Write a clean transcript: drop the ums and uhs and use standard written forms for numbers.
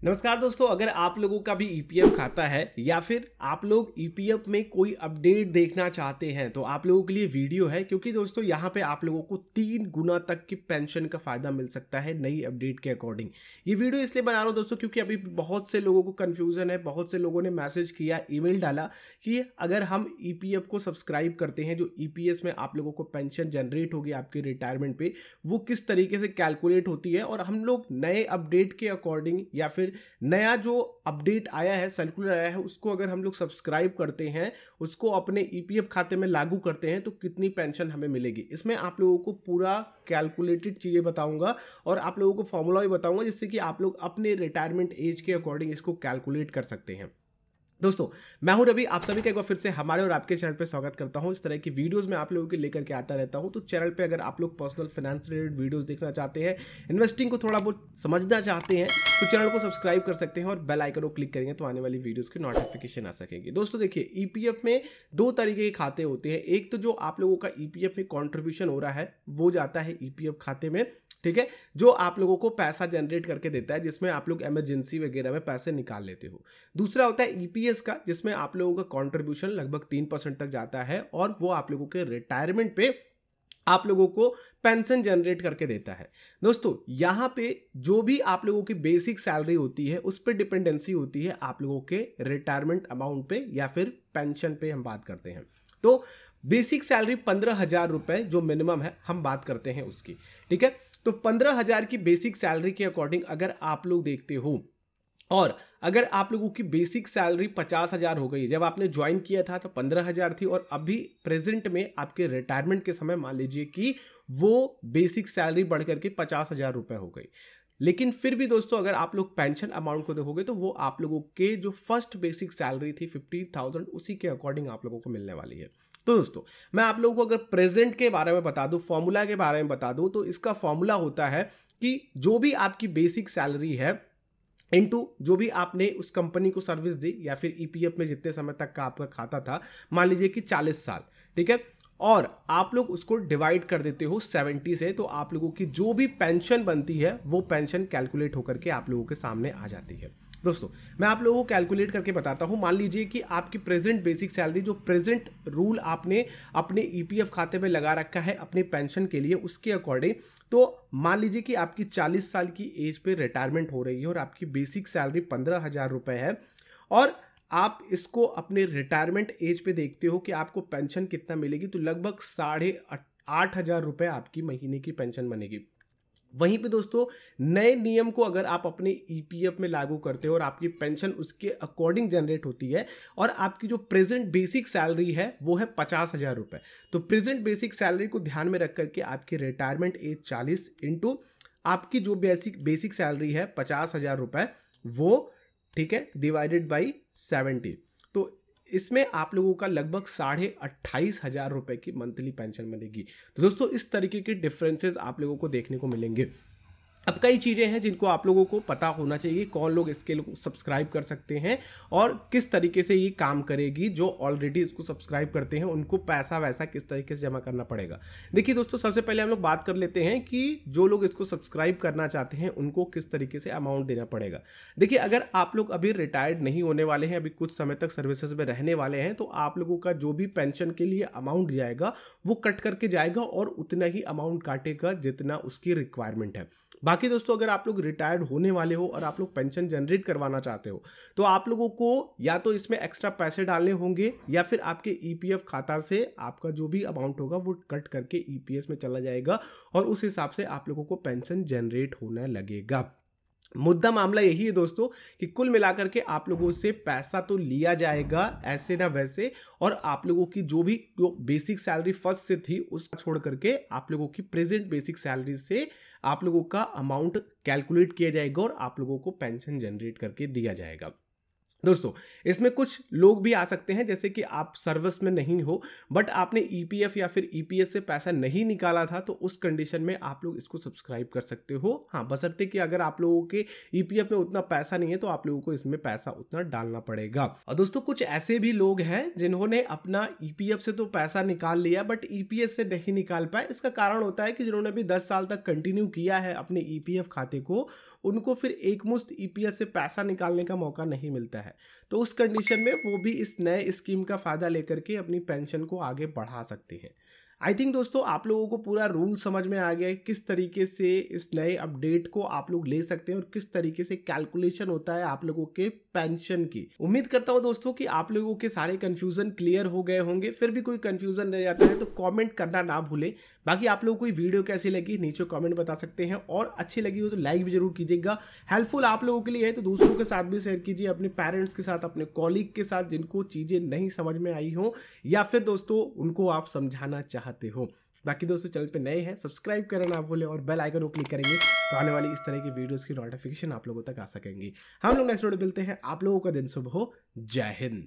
नमस्कार दोस्तों, अगर आप लोगों का भी ईपीएफ खाता है या फिर आप लोग ईपीएफ में कोई अपडेट देखना चाहते हैं तो आप लोगों के लिए वीडियो है। क्योंकि दोस्तों यहाँ पे आप लोगों को 3 गुना तक की पेंशन का फायदा मिल सकता है नई अपडेट के अकॉर्डिंग। ये वीडियो इसलिए बना रहा हूँ दोस्तों क्योंकि अभी बहुत से लोगों को कन्फ्यूजन है, बहुत से लोगों ने मैसेज किया, ईमेल डाला कि अगर हम ईपीएफ को सब्सक्राइब करते हैं, जो ईपीएस में आप लोगों को पेंशन जनरेट होगी आपके रिटायरमेंट पे, वो किस तरीके से कैलकुलेट होती है। और हम लोग नए अपडेट के अकॉर्डिंग या फिर नया जो अपडेट आया है, सर्कुलर आया है, उसको अगर हम लोग सब्सक्राइब करते हैं, उसको अपने ईपीएफ खाते में लागू करते हैं तो कितनी पेंशन हमें मिलेगी, इसमें आप लोगों को पूरा कैलकुलेटेड चीजें बताऊंगा और आप लोगों को फॉर्मूला भी बताऊंगा जिससे कि आप लोग अपने रिटायरमेंट एज के अकॉर्डिंग इसको कैलकुलेट कर सकते हैं। दोस्तों, मैं हूं रवि, आप सभी का एक बार फिर से हमारे और आपके चैनल पे स्वागत करता हूं। इस तरह की वीडियोस मैं आप लोगों के लेकर के आता रहता हूं। तो चैनल पे अगर आप लोग पर्सनल फाइनेंस रिलेटेड वीडियोस देखना चाहते हैं, इन्वेस्टिंग को थोड़ा बहुत समझना चाहते हैं, तो चैनल को सब्सक्राइब कर सकते हैं और बेल आइकन को क्लिक करेंगे तो आने वाली वीडियोस की नोटिफिकेशन आ सकेगी। दोस्तों देखिए, ईपीएफ में 2 तरीके के खाते होते हैं। एक तो जो आप लोगों का ईपीएफ में कॉन्ट्रीब्यूशन हो रहा है वो जाता है ईपीएफ खाते में, ठीक है, जो आप लोगों को पैसा जनरेट करके देता है, जिसमें आप लोग इमरजेंसी वगैरह में पैसे निकाल लेते हो। दूसरा होता है ईपीएस का, जिसमें आप लोगों का कंट्रीब्यूशन लगभग 3% तक जाता है और वो आप लोगों के रिटायरमेंट पे आप लोगों को पेंशन जनरेट करके देता है। दोस्तों, यहां पे जो भी आप लोगों की बेसिक सैलरी होती है उस पर डिपेंडेंसी होती है आप लोगों के रिटायरमेंट अमाउंट पे या फिर पेंशन पे हम बात करते हैं। तो बेसिक सैलरी 15,000 रुपए जो मिनिमम है हम बात करते हैं उसकी, ठीक है। तो 15,000 की बेसिक सैलरी के अकॉर्डिंग अगर आप लोग देखते हो और अगर आप लोगों की बेसिक सैलरी 50,000 हो गई, जब आपने ज्वाइन किया था तो 15,000 थी और अभी प्रेजेंट में आपके रिटायरमेंट के समय मान लीजिए कि वो बेसिक सैलरी बढ़ करके 50,000 रुपए हो गई। लेकिन फिर भी दोस्तों, अगर आप लोग पेंशन अमाउंट को देखोगे तो वो आप लोगों के जो फर्स्ट बेसिक सैलरी थी 50,000, उसी के अकॉर्डिंग आप लोगों को मिलने वाली है। तो दोस्तों, मैं आप लोगों को अगर प्रेजेंट के बारे में बता दूं, फॉर्मूला के बारे में बता दूं, तो इसका फॉर्मूला होता है कि जो भी आपकी बेसिक सैलरी है इनटू जो भी आपने उस कंपनी को सर्विस दी या फिर ईपीएफ में जितने समय तक का आपका खाता था, मान लीजिए कि 40 साल, ठीक है, और आप लोग उसको डिवाइड कर देते हो 70 से, तो आप लोगों की जो भी पेंशन बनती है वो पेंशन कैलकुलेट होकर के आप लोगों के सामने आ जाती है। दोस्तों, मैं आप लोगों को कैलकुलेट करके बताता हूं। मान लीजिए कि आपकी प्रेजेंट बेसिक सैलरी, जो प्रेजेंट रूल आपने अपने ईपीएफ खाते में लगा रखा है अपनी पेंशन के लिए, उसके अकॉर्डिंग तो मान लीजिए कि आपकी 40 साल की एज पे रिटायरमेंट हो रही है और आपकी बेसिक सैलरी 15,000 रुपए है और आप इसको अपने रिटायरमेंट एज पे देखते हो कि आपको पेंशन कितना मिलेगी, तो लगभग 8,500 रुपए आपकी महीने की पेंशन बनेगी। वहीं पे दोस्तों, नए नियम को अगर आप अपने ईपीएफ में लागू करते हो और आपकी पेंशन उसके अकॉर्डिंग जनरेट होती है और आपकी जो प्रेजेंट बेसिक सैलरी है वो है 50,000 रुपए, तो प्रेजेंट बेसिक सैलरी को ध्यान में रख करके आपकी रिटायरमेंट एज 40 इंटू आपकी जो बेसिक सैलरी है 50,000 रुपए, वो, ठीक है, डिवाइडेड बाई 70, तो इसमें आप लोगों का लगभग 28,500 रुपए की मंथली पेंशन मिलेगी। तो दोस्तों, इस तरीके के डिफरेंसेस आप लोगों को देखने को मिलेंगे। अब कई चीज़ें हैं जिनको आप लोगों को पता होना चाहिए, कौन लोग इसके सब्सक्राइब कर सकते हैं और किस तरीके से ये काम करेगी। जो ऑलरेडी इसको सब्सक्राइब करते हैं उनको पैसा वैसा किस तरीके से जमा करना पड़ेगा। देखिए दोस्तों, सबसे पहले हम लोग बात कर लेते हैं कि जो लोग इसको सब्सक्राइब करना चाहते हैं उनको किस तरीके से अमाउंट देना पड़ेगा। देखिए, अगर आप लोग अभी रिटायर्ड नहीं होने वाले हैं, अभी कुछ समय तक सर्विसेज में रहने वाले हैं, तो आप लोगों का जो भी पेंशन के लिए अमाउंट जाएगा वो कट करके जाएगा और उतना ही अमाउंट काटेगा जितना उसकी रिक्वायरमेंट है। बाकी दोस्तों, अगर आप लोग रिटायर्ड होने वाले हो और आप लोग पेंशन जनरेट करवाना चाहते हो तो आप लोगों को या तो इसमें एक्स्ट्रा पैसे डालने होंगे या फिर आपके ईपीएफ खाता से आपका जो भी अमाउंट होगा वो कट करके ईपीएस में चला जाएगा और उस हिसाब से आप लोगों को पेंशन जनरेट होने लगेगा। मुद्दा मामला यही है दोस्तों कि कुल मिलाकर के आप लोगों से पैसा तो लिया जाएगा ऐसे ना वैसे, और आप लोगों की जो बेसिक सैलरी फर्स्ट से थी उसको छोड़ करके आप लोगों की प्रेजेंट बेसिक सैलरी से आप लोगों का अमाउंट कैलकुलेट किया जाएगा और आप लोगों को पेंशन जनरेट करके दिया जाएगा। दोस्तों, इसमें कुछ लोग भी आ सकते हैं, जैसे कि आप सर्विस में नहीं हो बट आपने ईपीएफ या फिर ईपीएस से पैसा नहीं निकाला था, तो उस कंडीशन में आप लोग इसको सब्सक्राइब कर सकते हो। हाँ, बशर्ते कि अगर आप लोगों के ईपीएफ में उतना पैसा नहीं है तो आप लोगों को इसमें पैसा उतना डालना पड़ेगा। और दोस्तों, कुछ ऐसे भी लोग हैं जिन्होंने अपना ईपीएफ से तो पैसा निकाल लिया बट ईपीएस से नहीं निकाल पाए। इसका कारण होता है कि जिन्होंने भी 10 साल तक कंटिन्यू किया है अपने ईपीएफ खाते को, उनको फिर एक मुश्त ईपीएफ से पैसा निकालने का मौका नहीं मिलता है। तो उस कंडीशन में वो भी इस नए स्कीम का फ़ायदा लेकर के अपनी पेंशन को आगे बढ़ा सकते हैं। आई थिंक दोस्तों आप लोगों को पूरा रूल समझ में आ गया है किस तरीके से इस नए अपडेट को आप लोग ले सकते हैं और किस तरीके से कैलकुलेशन होता है आप लोगों के पेंशन की। उम्मीद करता हूं दोस्तों कि आप लोगों के सारे कंफ्यूजन क्लियर हो गए होंगे। फिर भी कोई कंफ्यूजन रह जाता है तो कमेंट करना ना भूलें। बाकी आप लोगों को वीडियो कैसी लगी नीचे कमेंट बता सकते हैं, और अच्छी लगी हो तो लाइक भी जरूर कीजिएगा। हेल्पफुल आप लोगों के लिए है तो दूसरों के साथ भी शेयर कीजिए, अपने पेरेंट्स के साथ, अपने कॉलीग के साथ जिनको चीज़ें नहीं समझ में आई हो या फिर दोस्तों उनको आप समझाना चाहते हो। बाकी दोस्तों चैनल पे नए हैं सब्सक्राइब करना ना भूलें और बेल आइकन को क्लिक करेंगे तो आने वाली इस तरह की वीडियोस की नोटिफिकेशन आप लोगों तक आ सकेंगी। हम लोग नेक्स्ट वीडियो मिलते हैं। आप लोगों का दिन शुभ हो। जय हिंद।